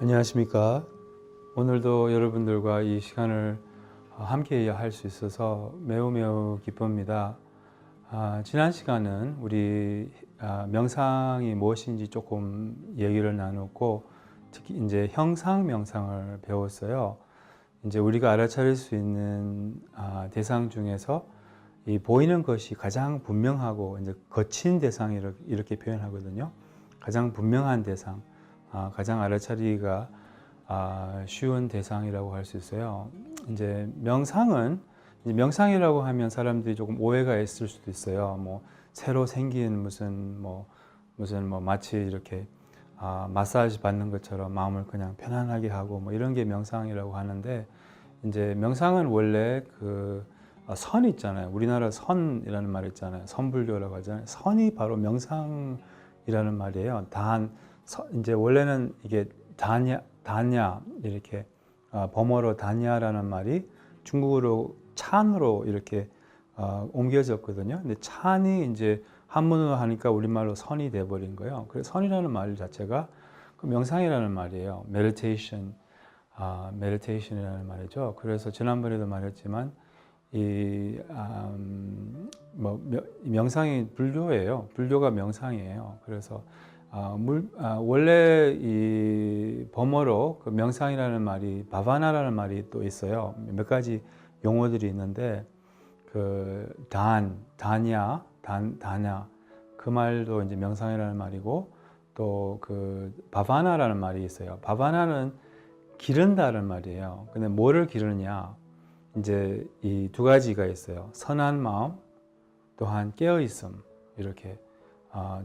안녕하십니까. 오늘도 여러분들과 이 시간을 함께 할 수 있어서 매우 기쁩니다. 지난 시간은 우리 명상이 무엇인지 조금 얘기를 나눴고, 특히 이제 형상 명상을 배웠어요. 이제 우리가 알아차릴 수 있는 대상 중에서 이 보이는 것이 가장 분명하고 이제 거친 대상 이렇게 표현하거든요. 가장 분명한 대상, 가장 알아차리기가 쉬운 대상이라고 할 수 있어요. 이제 명상이라고 하면 사람들이 조금 오해가 있을 수도 있어요. 뭐 새로 생긴 무슨 마치 이렇게 마사지 받는 것처럼 마음을 그냥 편안하게 하고 뭐 이런 게 명상이라고 하는데, 이제 명상은 원래 선 있잖아요. 우리나라 선이라는 말 있잖아요. 선불교라고 하잖아요. 선이 바로 명상이라는 말이에요. 이제 원래는 이게 다냐 이렇게 범어로 다냐라는 말이 중국어로 찬으로 이렇게 옮겨졌거든요. 근데 찬이 이제 한문으로 하니까 우리말로 선이 돼버린 거예요. 그래서 선이라는 말 자체가 명상이라는 말이에요. meditation이라는 말이죠. 그래서 지난번에도 말했지만 명상이 불교예요. 불교가 명상이에요. 그래서 원래 이 범어로 그 명상이라는 말이 바바나라는 말이 또 있어요. 몇 가지 용어들이 있는데 다냐 그 말도 이제 명상이라는 말이고, 또 바바나라는 말이 있어요. 바바나는 기른다는 말이에요. 근데 뭐를 기르냐? 이제 이 두 가지가 있어요. 선한 마음, 또한 깨어 있음, 이렇게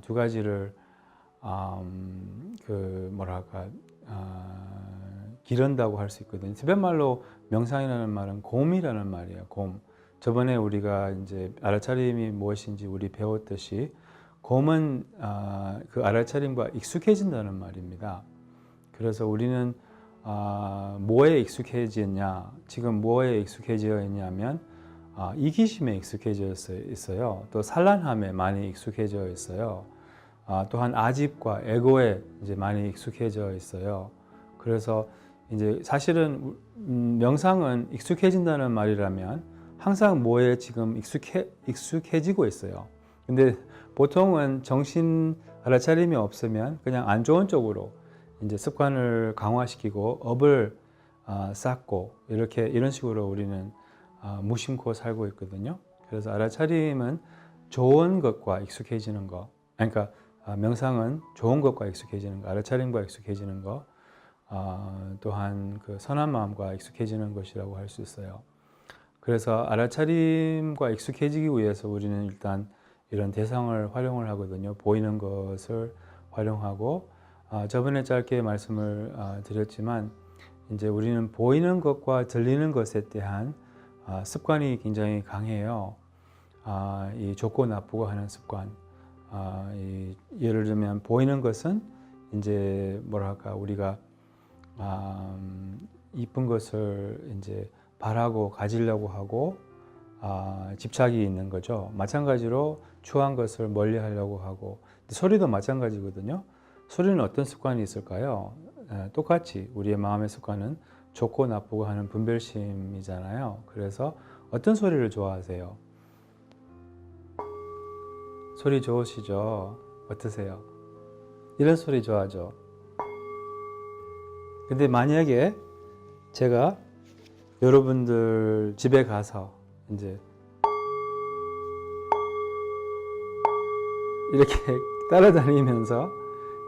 두 가지를 기른다고 할 수 있거든요. 티벳말로 명상이라는 말은 곰이라는 말이에요. 곰. 저번에 우리가 이제 알아차림이 무엇인지 우리 배웠듯이, 곰은 그 알아차림과 익숙해진다는 말입니다. 그래서 우리는 뭐에 익숙해졌냐? 지금 뭐에 익숙해져 있냐면 이기심에 익숙해져 있어요. 또 산란함에 많이 익숙해져 있어요. 또한 아집과 에고에 이제 많이 익숙해져 있어요. 그래서 이제 사실은 명상은 익숙해진다는 말이라면 항상 뭐에 지금 익숙해지고 있어요. 근데 보통은 정신 알아차림이 없으면 그냥 안 좋은 쪽으로 이제 습관을 강화시키고 업을 쌓고 이런 식으로 우리는 무심코 살고 있거든요. 그래서 알아차림은 좋은 것과 익숙해지는 거, 그러니까 명상은 좋은 것과 익숙해지는 거, 알아차림과 익숙해지는 거, 또한 선한 마음과 익숙해지는 것이라고 할 수 있어요. 그래서 알아차림과 익숙해지기 위해서 우리는 일단 이런 대상을 활용을 하거든요. 보이는 것을 활용하고, 저번에 짧게 말씀을 드렸지만, 이제 우리는 보이는 것과 들리는 것에 대한 습관이 굉장히 강해요. 이 좋고 나쁘고 하는 습관. 예를 들면 보이는 것은 이제 우리가 이쁜 것을 이제 바라고 가지려고 하고 집착이 있는 거죠. 마찬가지로 추한 것을 멀리 하려고 하고, 소리도 마찬가지거든요. 소리는 어떤 습관이 있을까요? 똑같이 우리의 마음의 습관은 좋고 나쁘고 하는 분별심이잖아요. 그래서 어떤 소리를 좋아하세요? 소리 좋으시죠? 어떠세요? 이런 소리 좋아하죠? 근데 만약에 제가 여러분들 집에 가서 이제 이렇게 따라다니면서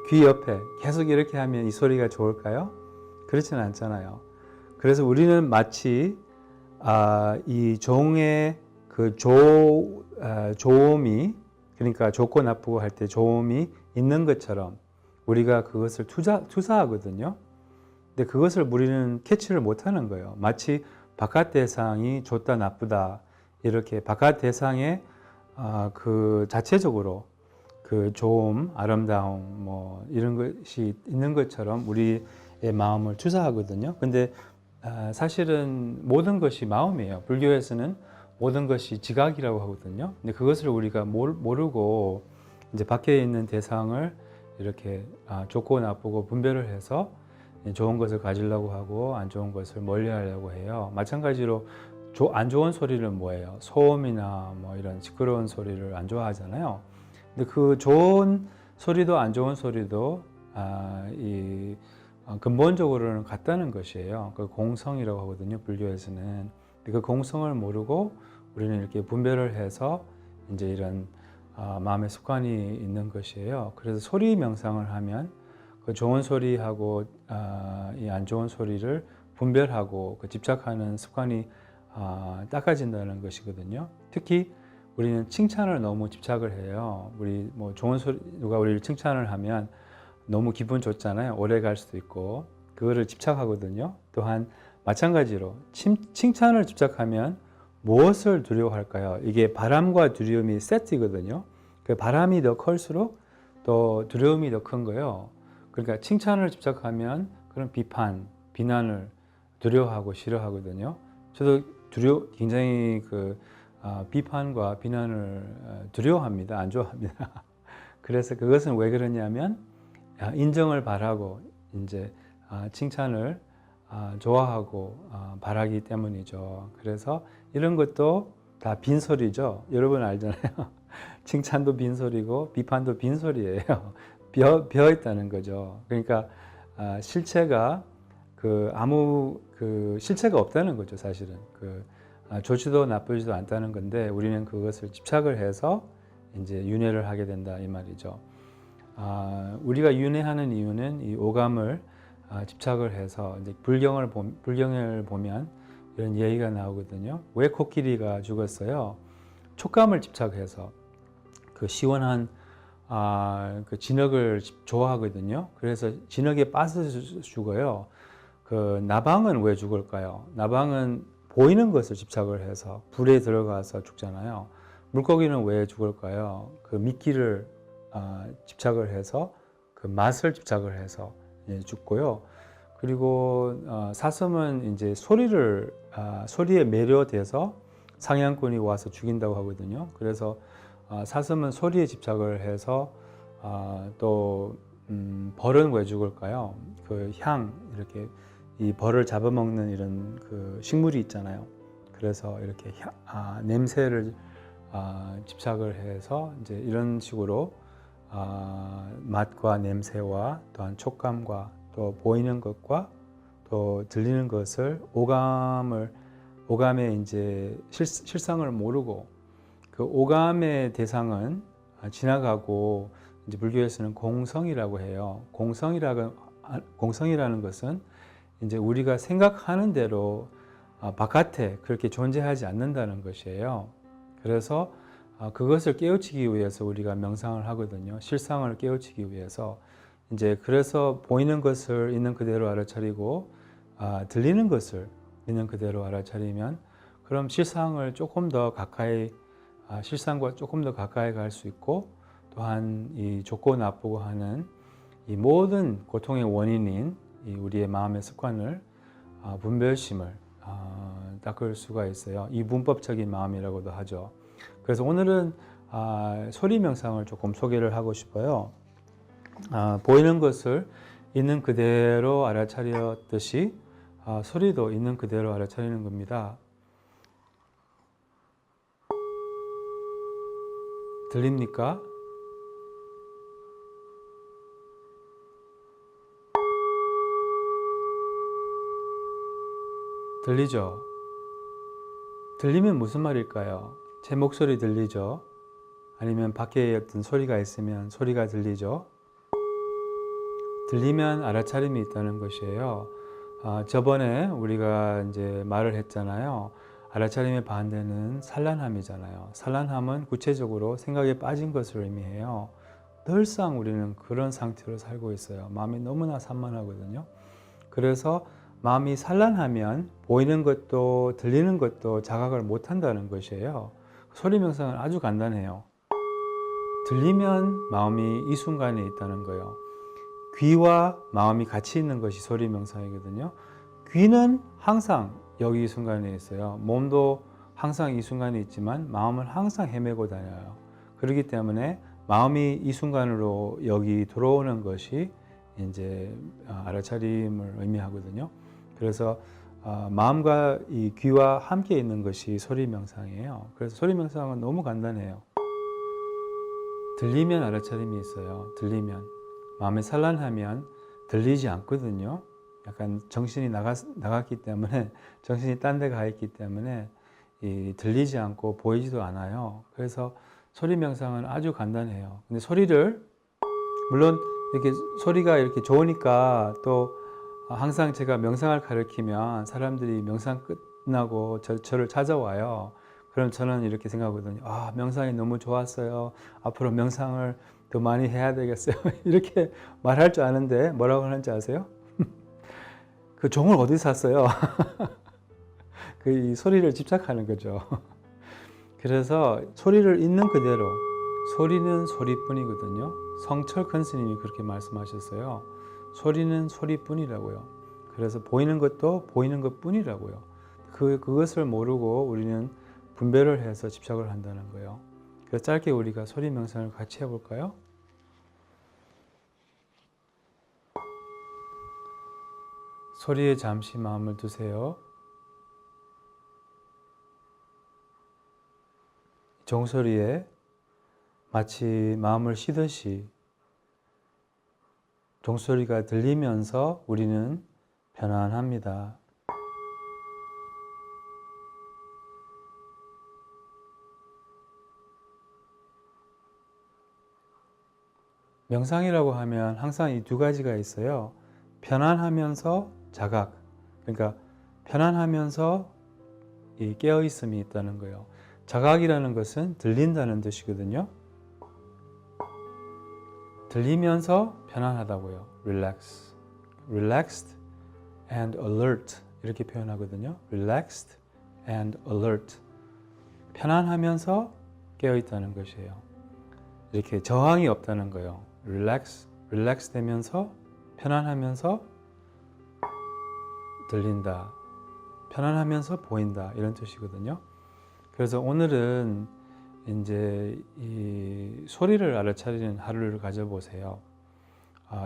귀 옆에 계속 이렇게 하면 이 소리가 좋을까요? 그렇지는 않잖아요. 그래서 우리는 마치 이 종의 조음이, 그러니까 좋고 나쁘고 할 때 조음이 있는 것처럼 우리가 그것을 투사하거든요. 근데 그것을 우리는 캐치를 못하는 거예요. 마치 바깥 대상이 좋다 나쁘다, 이렇게 바깥 대상에 자체적으로 좋음, 아름다움 뭐 이런 것이 있는 것처럼 우리의 마음을 투사하거든요. 근데 사실은 모든 것이 마음이에요. 불교에서는 모든 것이 지각이라고 하거든요. 근데 그것을 우리가 모르고 이제 밖에 있는 대상을 이렇게 좋고 나쁘고 분별을 해서 좋은 것을 가지려고 하고 안 좋은 것을 멀리하려고 해요. 마찬가지로 안 좋은 소리는 뭐예요? 소음이나 뭐 이런 시끄러운 소리를 안 좋아하잖아요. 근데 그 좋은 소리도 안 좋은 소리도 근본적으로는 같다는 것이에요. 그 공성이라고 하거든요, 불교에서는. 그 공성을 모르고 우리는 이렇게 분별을 해서 이제 이런 마음의 습관이 있는 것이에요. 그래서 소리 명상을 하면 그 좋은 소리하고 이 안 좋은 소리를 분별하고 그 집착하는 습관이 닦아진다는 것이거든요. 특히 우리는 칭찬을 너무 집착을 해요. 우리 뭐 좋은 소리, 누가 우리를 칭찬을 하면 너무 기분 좋잖아요. 오래 갈 수도 있고 그거를 집착하거든요. 또한 마찬가지로 칭찬을 집착하면 무엇을 두려워할까요? 이게 바람과 두려움이 세트거든요. 그 바람이 더 클수록 또 두려움이 더 큰 거예요. 그러니까 칭찬을 집착하면 그런 비난을 두려워하고 싫어하거든요. 저도 굉장히 비판과 비난을 두려워합니다. 안 좋아합니다. 그래서 그것은 왜 그러냐면 인정을 바라고 이제 칭찬을 좋아하고 바라기 때문이죠. 그래서 이런 것도 다 빈소리죠. 여러분 알잖아요. 칭찬도 빈소리고 비판도 빈소리예요. 비어 있다는 거죠. 그러니까 실체가 실체가 없다는 거죠. 사실은 좋지도 나쁘지도 않다는 건데 우리는 그것을 집착을 해서 이제 윤회를 하게 된다 이 말이죠. 우리가 윤회하는 이유는 이 오감을 집착을 해서 이제 불경을 보면 이런 얘기가 나오거든요. 왜 코끼리가 죽었어요? 촉감을 집착해서 그 시원한 그 진흙을 좋아하거든요. 그래서 진흙에 빠져서 죽어요. 그 나방은 왜 죽을까요? 나방은 보이는 것을 집착을 해서 불에 들어가서 죽잖아요. 물고기는 왜 죽을까요? 그 미끼를 집착을 해서 그 맛을 집착을 해서 죽고요. 그리고 사슴은 이제 소리에 매료돼서 사냥꾼이 와서 죽인다고 하거든요. 그래서 사슴은 소리에 집착을 해서 또 벌은 왜 죽을까요? 그 향 이렇게 이 벌을 잡아먹는 이런 그 식물이 있잖아요. 그래서 이렇게 냄새를 집착을 해서 이제 이런 식으로 맛과 냄새와 또한 촉감과 또 보이는 것과 또 들리는 것을 오감의 이제 실상을 모르고 그 오감의 대상은 지나가고 이제 불교에서는 공성이라고 해요. 공성이라는 것은 이제 우리가 생각하는 대로 바깥에 그렇게 존재하지 않는다는 것이에요. 그래서 그것을 깨우치기 위해서 우리가 명상을 하거든요. 실상을 깨우치기 위해서 이제 그래서 보이는 것을 있는 그대로 알아차리고 들리는 것을 있는 그대로 알아차리면 그럼 실상과 조금 더 가까이 갈 수 있고 또한 이 좋고 나쁘고 하는 이 모든 고통의 원인인 이 우리의 마음의 습관을 분별심을 닦을 수가 있어요. 이 문법적인 마음이라고도 하죠. 그래서 오늘은 소리 명상을 조금 소개를 하고 싶어요. 보이는 것을 있는 그대로 알아차렸듯이 소리도 있는 그대로 알아차리는 겁니다. 들립니까? 들리죠? 들리면 무슨 말일까요? 제 목소리 들리죠? 아니면 밖에 어떤 소리가 있으면 소리가 들리죠? 들리면 알아차림이 있다는 것이에요. 저번에 우리가 이제 말을 했잖아요. 알아차림의 반대는 산란함이잖아요. 산란함은 구체적으로 생각에 빠진 것을 의미해요. 늘상 우리는 그런 상태로 살고 있어요. 마음이 너무나 산만하거든요. 그래서 마음이 산란하면 보이는 것도 들리는 것도 자각을 못한다는 것이에요. 소리 명상은 아주 간단해요. 들리면 마음이 이 순간에 있다는 거예요. 귀와 마음이 같이 있는 것이 소리 명상이거든요. 귀는 항상 여기 이 순간에 있어요. 몸도 항상 이 순간에 있지만 마음은 항상 헤매고 다녀요. 그렇기 때문에 마음이 이 순간으로 여기 들어오는 것이 이제 알아차림을 의미하거든요. 그래서 마음과 이 귀와 함께 있는 것이 소리 명상이에요. 그래서 소리 명상은 너무 간단해요. 들리면 알아차림이 있어요. 들리면 마음이 산란하면 들리지 않거든요. 약간 정신이 나갔기 때문에 정신이 딴 데 가 있기 때문에 들리지 않고 보이지도 않아요. 그래서 소리 명상은 아주 간단해요. 근데 소리를 물론 이렇게 소리가 이렇게 좋으니까 또 항상 제가 명상을 가르치면 사람들이 명상 끝나고 저를 찾아와요. 그럼 저는 이렇게 생각하거든요. 아, 명상이 너무 좋았어요. 앞으로 명상을 더 많이 해야 되겠어요. 이렇게 말할 줄 아는데 뭐라고 하는지 아세요? 그 종을 어디서 샀어요? 그 소리를 집착하는 거죠. 그래서 소리를 있는 그대로, 소리는 소리뿐이거든요. 성철큰 스님이 그렇게 말씀하셨어요. 소리는 소리뿐이라고요. 그래서 보이는 것도 보이는 것뿐이라고요. 그것을 모르고 우리는 분별을 해서 집착을 한다는 거예요. 그래서 짧게 우리가 소리 명상을 같이 해볼까요? 소리에 잠시 마음을 두세요. 종소리에 마치 마음을 쉬듯이 종소리가 들리면서 우리는 편안합니다. 명상이라고 하면 항상 이 두 가지가 있어요. 편안하면서 자각, 그러니까 편안하면서 이 깨어있음이 있다는 거예요. 자각이라는 것은 들린다는 뜻이거든요. 들리면서 편안하다고요. Relax, relaxed and alert 이렇게 표현하거든요. Relaxed and alert. 편안하면서 깨어있다는 것이에요. 이렇게 저항이 없다는 거예요. relax 되면서 편안하면서 들린다. 편안하면서 보인다. 이런 뜻이거든요. 그래서 오늘은 이제 이 소리를 알아차리는 하루를 가져보세요.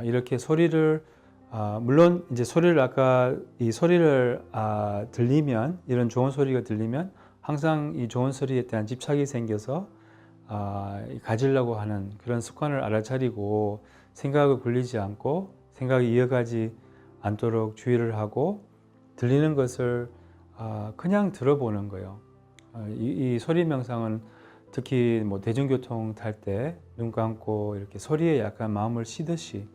이렇게 소리를 물론 이제 소리를 아까 이 소리를 들리면 이런 좋은 소리가 들리면 항상 이 좋은 소리에 대한 집착이 생겨서 가지려고 하는 그런 습관을 알아차리고 생각을 굴리지 않고 생각이 이어가지 않도록 주의를 하고 들리는 것을 그냥 들어보는 거예요. 이 소리 명상은 특히 뭐 대중교통 탈 때 눈 감고 이렇게 소리에 약간 마음을 쉬듯이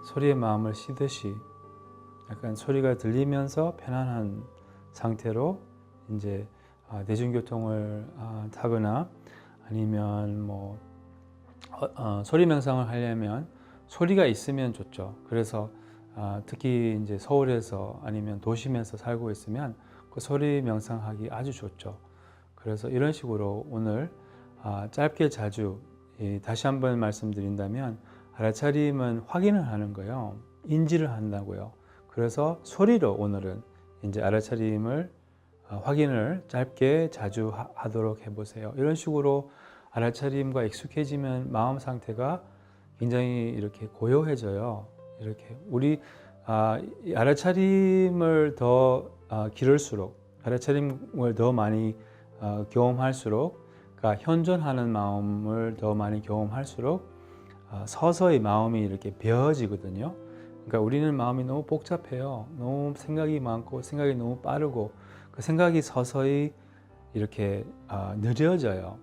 소리에 마음을 쉬듯이 약간 소리가 들리면서 편안한 상태로 이제 대중교통을 타거나 아니면 뭐 소리 명상을 하려면 소리가 있으면 좋죠. 그래서 특히 이제 서울에서 아니면 도심에서 살고 있으면 그 소리 명상하기 아주 좋죠. 그래서 이런 식으로 오늘 짧게 자주 다시 한번 말씀드린다면 알아차림은 확인을 하는 거예요. 인지를 한다고요. 그래서 소리로 오늘은 이제 알아차림을 확인을 짧게 자주 하도록 해보세요. 이런 식으로 알아차림과 익숙해지면 마음 상태가 굉장히 이렇게 고요해져요. 이렇게 우리 알아차림을 더 기를수록 알아차림을 더 많이 경험할수록 그러니까 현존하는 마음을 더 많이 경험할수록 서서히 마음이 이렇게 배어지거든요. 그러니까 우리는 마음이 너무 복잡해요. 너무 생각이 많고 생각이 너무 빠르고 그 생각이 서서히 이렇게 느려져요.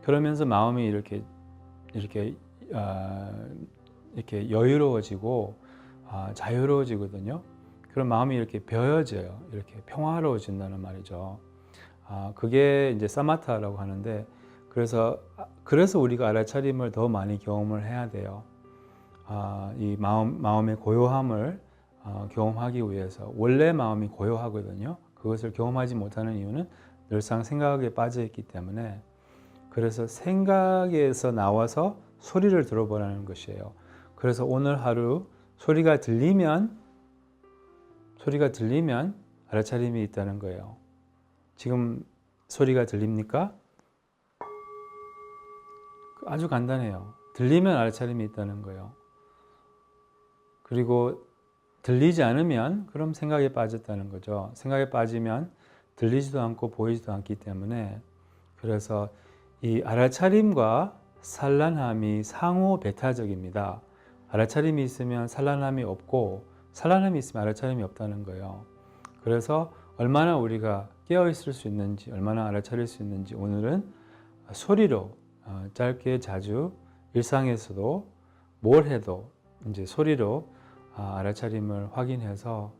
그러면서 마음이 이렇게 여유로워지고 자유로워지거든요. 그런 마음이 이렇게 배어져요. 이렇게 평화로워진다는 말이죠. 그게 이제 사마타라고 하는데 그래서 우리가 알아차림을 더 많이 경험을 해야 돼요. 이 마음의 고요함을 경험하기 위해서 원래 마음이 고요하거든요. 그것을 경험하지 못하는 이유는 늘상 생각에 빠져 있기 때문에 그래서 생각에서 나와서 소리를 들어보라는 것이에요. 그래서 오늘 하루 소리가 들리면 알아차림이 있다는 거예요. 지금 소리가 들립니까? 아주 간단해요. 들리면 알아차림이 있다는 거예요. 그리고 들리지 않으면 그럼 생각에 빠졌다는 거죠. 생각에 빠지면 들리지도 않고 보이지도 않기 때문에, 그래서 이 알아차림과 산란함이 상호 배타적입니다. 알아차림이 있으면 산란함이 없고 산란함이 있으면 알아차림이 없다는 거예요. 그래서 얼마나 우리가 깨어 있을 수 있는지, 얼마나 알아차릴 수 있는지 오늘은 소리로 짧게 자주 일상에서도 뭘 해도 이제 소리로 알아차림을 확인해서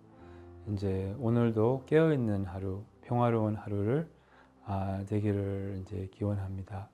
이제 오늘도 깨어 있는 하루, 평화로운 하루를 되기를 이제 기원합니다.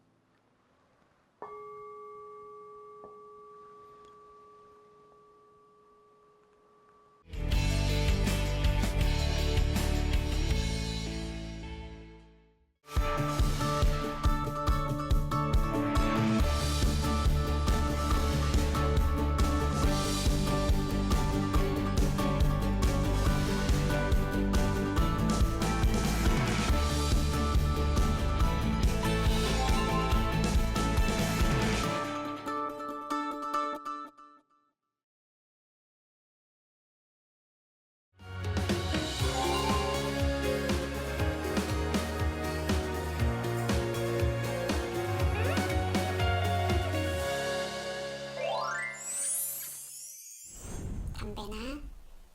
담배나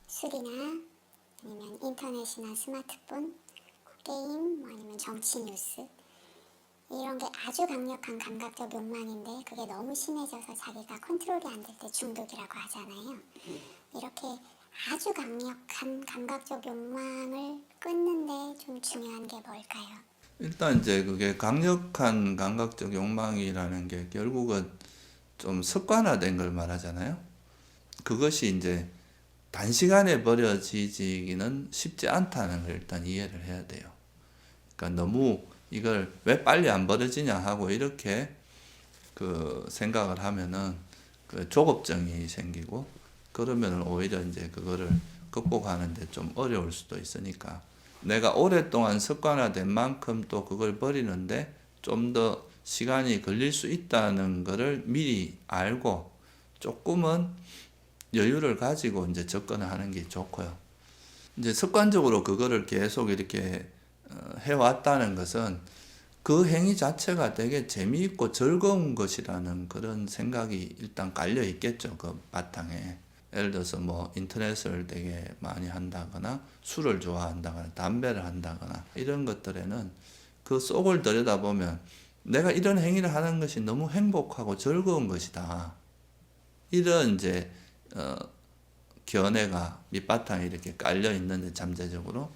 술이나 아니면 인터넷이나 스마트폰, 게임, 아니면 정치 뉴스, 이런 게 아주 강력한 감각적 욕망인데 그게 너무 심해져서 자기가 컨트롤이 안 될 때 중독이라고 하잖아요. 이렇게 아주 강력한 감각적 욕망을 끊는데 좀 중요한 게 뭘까요? 일단 이제 그게 강력한 감각적 욕망이라는 게 결국은 좀 습관화된 걸 말하잖아요. 그것이 이제 단시간에 버려지기는 쉽지 않다는 걸 일단 이해를 해야 돼요. 그러니까 너무 이걸 왜 빨리 안 버려지냐 하고 이렇게 그 생각을 하면은 그 조급증이 생기고, 그러면은 오히려 이제 그거를 극복하는데 좀 어려울 수도 있으니까, 내가 오랫동안 습관화된 만큼 또 그걸 버리는데 좀 더 시간이 걸릴 수 있다는 거를 미리 알고 조금은 여유를 가지고 이제 접근을 하는 게 좋고요. 이제 습관적으로 그거를 계속 이렇게 해왔다는 것은 그 행위 자체가 되게 재미있고 즐거운 것이라는 그런 생각이 일단 깔려 있겠죠. 그 바탕에. 예를 들어서 뭐 인터넷을 되게 많이 한다거나 술을 좋아한다거나 담배를 한다거나 이런 것들에는 그 속을 들여다보면 내가 이런 행위를 하는 것이 너무 행복하고 즐거운 것이다. 이런 이제 견해가 밑바탕에 이렇게 깔려 있는데, 잠재적으로.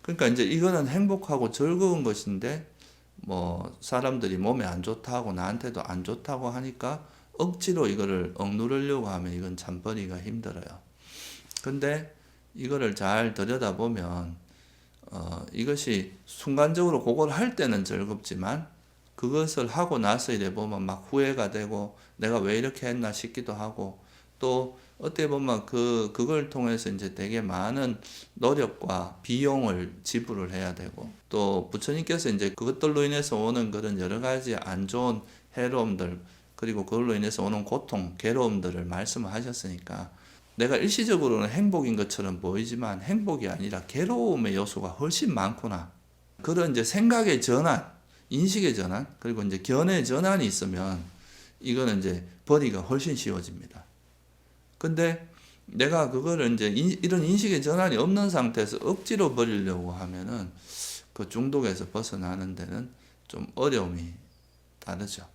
그러니까 이제 이거는 행복하고 즐거운 것인데 뭐 사람들이 몸에 안 좋다고 나한테도 안 좋다고 하니까 억지로 이거를 억누르려고 하면 이건 참 버리기가 힘들어요. 근데 이거를 잘 들여다보면 이것이 순간적으로 그걸 할 때는 즐겁지만 그것을 하고 나서 이래 보면 막 후회가 되고 내가 왜 이렇게 했나 싶기도 하고, 또 어떻게 보면 그걸 통해서 이제 되게 많은 노력과 비용을 지불을 해야 되고, 또 부처님께서 이제 그것들로 인해서 오는 그런 여러 가지 안 좋은 해로움들, 그리고 그걸로 인해서 오는 고통, 괴로움들을 말씀을 하셨으니까 내가 일시적으로는 행복인 것처럼 보이지만 행복이 아니라 괴로움의 요소가 훨씬 많구나. 그런 이제 생각의 전환, 인식의 전환, 그리고 이제 견해의 전환이 있으면 이거는 이제 버리기가 훨씬 쉬워집니다. 근데 내가 그거를 이제 이런 인식의 전환이 없는 상태에서 억지로 버리려고 하면은 그 중독에서 벗어나는 데는 좀 어려움이 다르죠.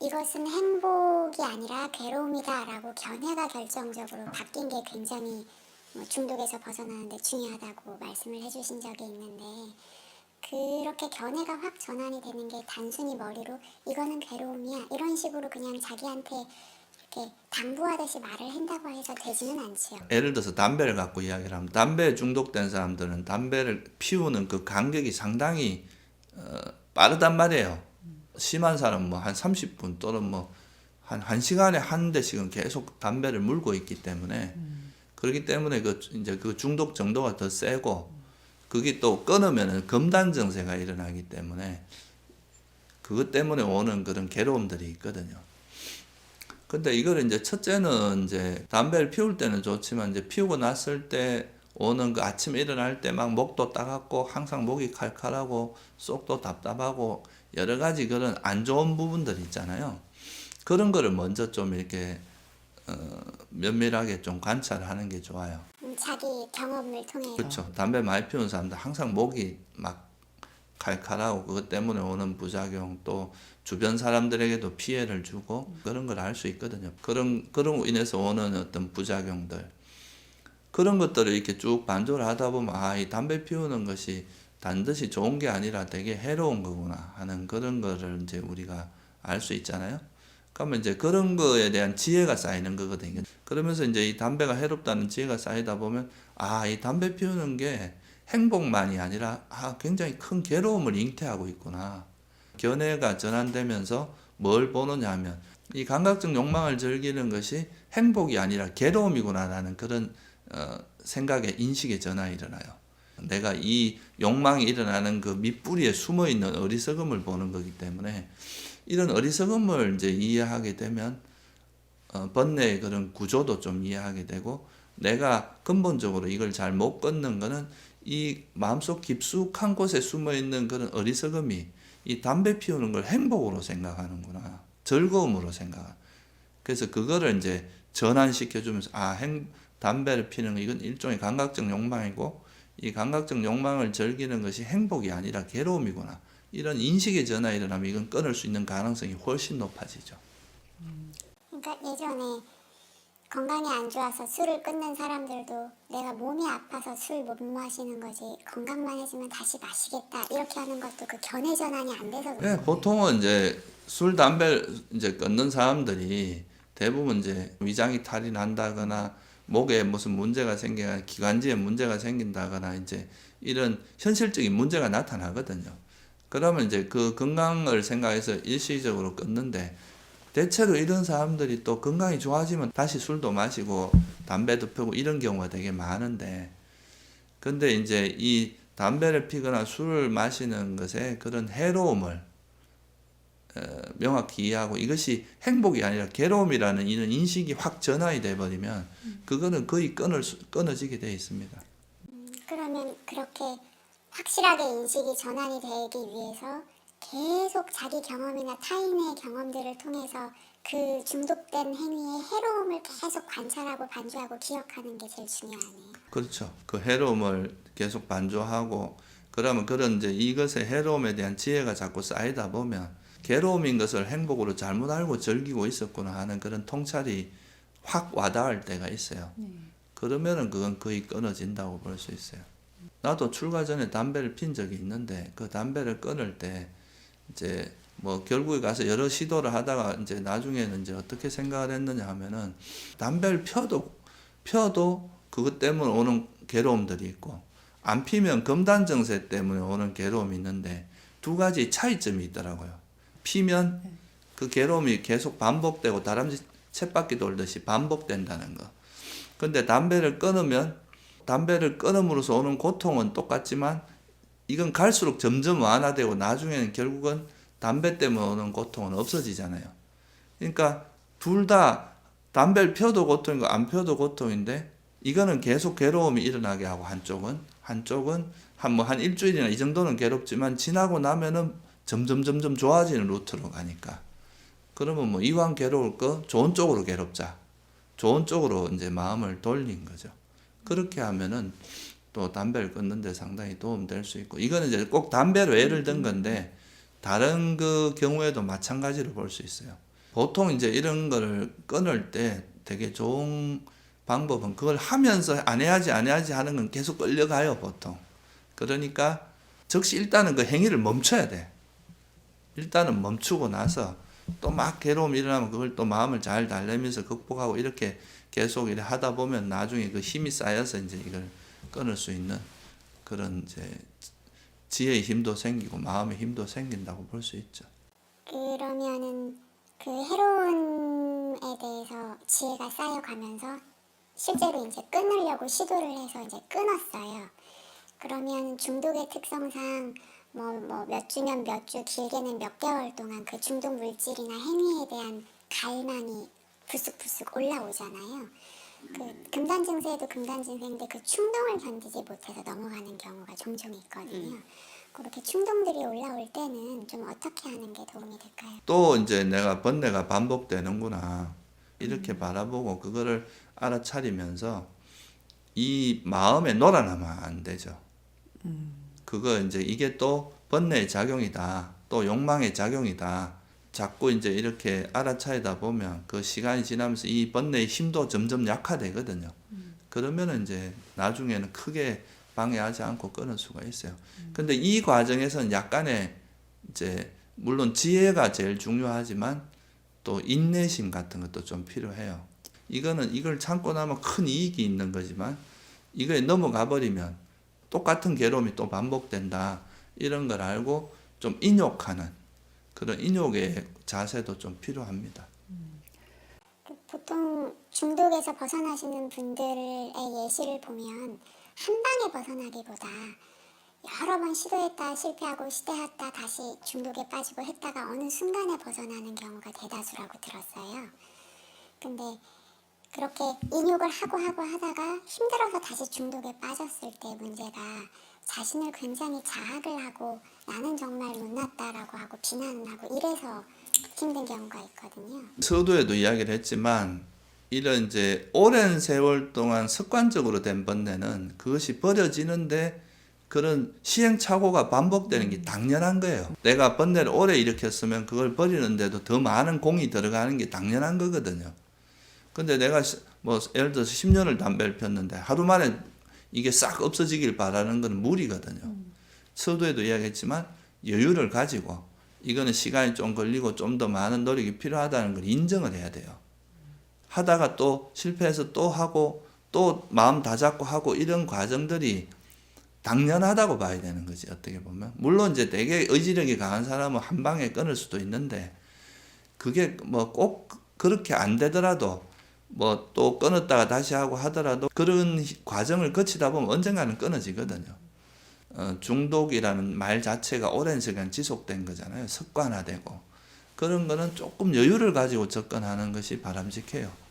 이것은 행복이 아니라 괴로움이다라고 견해가 결정적으로 바뀐 게 굉장히 중독에서 벗어나는데 중요하다고 말씀을 해주신 적이 있는데, 그렇게 견해가 확 전환이 되는 게 단순히 머리로 이거는 괴로움이야 이런 식으로 그냥 자기한테 이렇게 당부하듯이 말을 한다고 해서 되지는 않지요. 예를 들어서 담배를 갖고 이야기를 하면, 담배에 중독된 사람들은 담배를 피우는 그 간격이 상당히 빠르단 말이에요. 심한 사람은 뭐 한 30분 또는 뭐 한 1시간에 한 대씩은 계속 담배를 물고 있기 때문에, 그렇기 때문에 이제 그 중독 정도가 더 세고, 그게 또 끊으면은 금단 증세가 일어나기 때문에 그것 때문에 오는 그런 괴로움들이 있거든요. 근데 이걸 이제 첫째는 이제 담배를 피울 때는 좋지만 이제 피우고 났을 때 오는 그 아침에 일어날 때 막 목도 따갑고 항상 목이 칼칼하고 속도 답답하고 여러 가지 그런 안 좋은 부분들 있잖아요. 그런 거를 먼저 좀 이렇게 면밀하게 좀 관찰하는 게 좋아요. 자기 경험을 통해서. 그렇죠. 담배 많이 피우는 사람들 항상 목이 막 칼칼하고 그것 때문에 오는 부작용 또 주변 사람들에게도 피해를 주고 그런 걸 알 수 있거든요. 그런 인해서 오는 어떤 부작용들 그런 것들을 이렇게 쭉 반조를 하다 보면 아, 이 담배 피우는 것이 단듯이 좋은 게 아니라 되게 해로운 거구나 하는 그런 거를 이제 우리가 알 수 있잖아요. 그러면 이제 그런 거에 대한 지혜가 쌓이는 거거든요. 그러면서 이제 이 담배가 해롭다는 지혜가 쌓이다 보면 아, 이 담배 피우는 게 행복만이 아니라 아, 굉장히 큰 괴로움을 잉태하고 있구나. 견해가 전환되면서 뭘 보느냐 하면 이 감각적 욕망을 즐기는 것이 행복이 아니라 괴로움이구나라는 그런 생각의 인식의 전환이 일어나요. 내가 이 욕망이 일어나는 그 밑뿌리에 숨어 있는 어리석음을 보는 거기 때문에 이런 어리석음을 이제 이해하게 되면 번뇌의 그런 구조도 좀 이해하게 되고 내가 근본적으로 이걸 잘 못 끊는 거는 이 마음속 깊숙한 곳에 숨어 있는 그런 어리석음이 이 담배 피우는 걸 행복으로 생각하는구나. 즐거움으로 생각하. 그래서 그거를 이제 전환시켜 주면서 담배를 피는 거 이건 일종의 감각적 욕망이고 이 감각적 욕망을 즐기는 것이 행복이 아니라 괴로움이구나. 이런 인식의 전환이 일어나면 이건 끊을 수 있는 가능성이 훨씬 높아지죠. 그러니까 예전에 건강이 안 좋아서 술을 끊는 사람들도 내가 몸이 아파서 술 못 마시는 거지 건강만 해지면 다시 마시겠다 이렇게 하는 것도 그 견해 전환이 안 돼서 네, 보통은 이제 술, 담배를 이제 끊는 사람들이 대부분 이제 위장이 탈이 난다거나 목에 무슨 문제가 생겨 기관지에 문제가 생긴다거나 이제 이런 현실적인 문제가 나타나거든요. 그러면 이제 그 건강을 생각해서 일시적으로 끊는데 대체로 이런 사람들이 또 건강이 좋아지면 다시 술도 마시고 담배도 피우고 이런 경우가 되게 많은데 근데 이제 이 담배를 피거나 술을 마시는 것에 그런 해로움을 명확히 이해하고 이것이 행복이 아니라 괴로움이라는 이런 인식이 확 전환이 돼버리면 그거는 거의 끊어지게 돼 있습니다. 그러면 그렇게 확실하게 인식이 전환이 되기 위해서 계속 자기 경험이나 타인의 경험들을 통해서 그 중독된 행위의 해로움을 계속 관찰하고 반주하고 기억하는 게 제일 중요하네요. 그렇죠. 그 해로움을 계속 반조하고 그러면 그런 이제 이것의 해로움에 대한 지혜가 자꾸 쌓이다 보면 괴로움인 것을 행복으로 잘못 알고 즐기고 있었구나 하는 그런 통찰이 확 와닿을 때가 있어요. 그러면은 그건 거의 끊어진다고 볼 수 있어요. 나도 출가 전에 담배를 핀 적이 있는데 그 담배를 끊을 때 이제 뭐 결국에 가서 여러 시도를 하다가 이제 나중에는 이제 어떻게 생각을 했느냐 하면은 담배를 펴도 그것 때문에 오는 괴로움들이 있고 안 피면 금단정세 때문에 오는 괴로움이 있는데 두 가지 차이점이 있더라고요. 피면 그 괴로움이 계속 반복되고 다람쥐 쳇바퀴 돌듯이 반복된다는 거. 근데 담배를 끊음으로써 오는 고통은 똑같지만 이건 갈수록 점점 완화되고 나중에는 결국은 담배 때문에 오는 고통은 없어지잖아요. 그러니까 둘 다 담배를 펴도 고통이고 안 펴도 고통인데 이거는 계속 괴로움이 일어나게 하고 한쪽은 한 일주일이나 이 정도는 괴롭지만 지나고 나면은 점점 좋아지는 루트로 가니까 그러면 뭐 이왕 괴로울 거 좋은 쪽으로 괴롭자. 좋은 쪽으로 이제 마음을 돌린 거죠. 그렇게 하면은 또 담배를 끊는 데 상당히 도움될 수 있고 이거는 이제 꼭 담배로 예를 든 건데 다른 그 경우에도 마찬가지로 볼 수 있어요. 보통 이제 이런 거를 끊을 때 되게 좋은 방법은 그걸 하면서 안 해야지 하는 건 계속 끌려가요, 보통. 그러니까 즉시 일단은 그 행위를 멈춰야 돼. 일단은 멈추고 나서 또 막 괴로움이 일어나면 그걸 또 마음을 잘 달래면서 극복하고 이렇게 계속 이렇게 하다 보면 나중에 그 힘이 쌓여서 이제 이걸 끊을 수 있는 그런 이제 지혜의 힘도 생기고 마음의 힘도 생긴다고 볼 수 있죠. 그러면은 그 해로움에 대해서 지혜가 쌓여가면서 실제로 이제 끊으려고 시도를 해서 이제 끊었어요. 그러면 중독의 특성상 몇 주면 몇 주, 길게는 몇 개월 동안 그 중독 물질이나 행위에 대한 갈망이 불쑥불쑥 올라오잖아요. 그 금단 증세에도 금단 증세인데 그 충동을 견디지 못해서 넘어가는 경우가 종종 있거든요. 그렇게 충동들이 올라올 때는 좀 어떻게 하는 게 도움이 될까요? 또 이제 내가 번뇌가 반복되는구나 이렇게 바라보고 그거를 알아차리면서 이 마음에 놀아나면 안 되죠. 그거 이제 이게 또 번뇌의 작용이다. 또 욕망의 작용이다. 자꾸 이제 이렇게 알아차리다 보면 그 시간이 지나면서 이 번뇌의 힘도 점점 약화되거든요. 그러면은 이제 나중에는 크게 방해하지 않고 끊을 수가 있어요. 근데 이 과정에서는 약간의 이제 물론 지혜가 제일 중요하지만 또 인내심 같은 것도 좀 필요해요. 이거는 이걸 참고 나면 큰 이익이 있는 거지만 이거에 넘어가 버리면 똑같은 괴로움이 또 반복된다. 이런 걸 알고 좀 인욕하는 그런 인욕의 자세도 좀 필요합니다. 보통 중독에서 벗어나시는 분들의 예시를 보면 한 방에 벗어나기보다 여러 번 시도했다 실패하고 시도했다 다시 중독에 빠지고 했다가 어느 순간에 벗어나는 경우가 대다수라고 들었어요. 근데 그렇게 인욕을 하고 하다가 힘들어서 다시 중독에 빠졌을 때 문제가 자신을 굉장히 자학을 하고 나는 정말 못났다라고 하고 비난을 하고 이래서 힘든 경우가 있거든요. 서두에도 이야기를 했지만 이런 이제 오랜 세월 동안 습관적으로 된 번뇌는 그것이 버려지는데 그런 시행착오가 반복되는 게 당연한 거예요. 내가 번뇌를 오래 일으켰으면 그걸 버리는데도 더 많은 공이 들어가는 게 당연한 거거든요. 근데 내가 뭐 예를 들어서 10년을 담배를 폈는데 하루 만에 이게 싹 없어지길 바라는 건 무리거든요. 서두에도 이야기했지만 여유를 가지고 이거는 시간이 좀 걸리고 좀 더 많은 노력이 필요하다는 걸 인정을 해야 돼요. 하다가 또 실패해서 또 하고 또 마음 다잡고 하고 이런 과정들이 당연하다고 봐야 되는 거지 어떻게 보면. 물론 이제 되게 의지력이 강한 사람은 한 방에 끊을 수도 있는데 그게 뭐 꼭 그렇게 안 되더라도 뭐 또 끊었다가 다시 하고 하더라도 그런 과정을 거치다 보면 언젠가는 끊어지거든요. 중독이라는 말 자체가 오랜 시간 지속된 거잖아요. 습관화되고. 그런 거는 조금 여유를 가지고 접근하는 것이 바람직해요.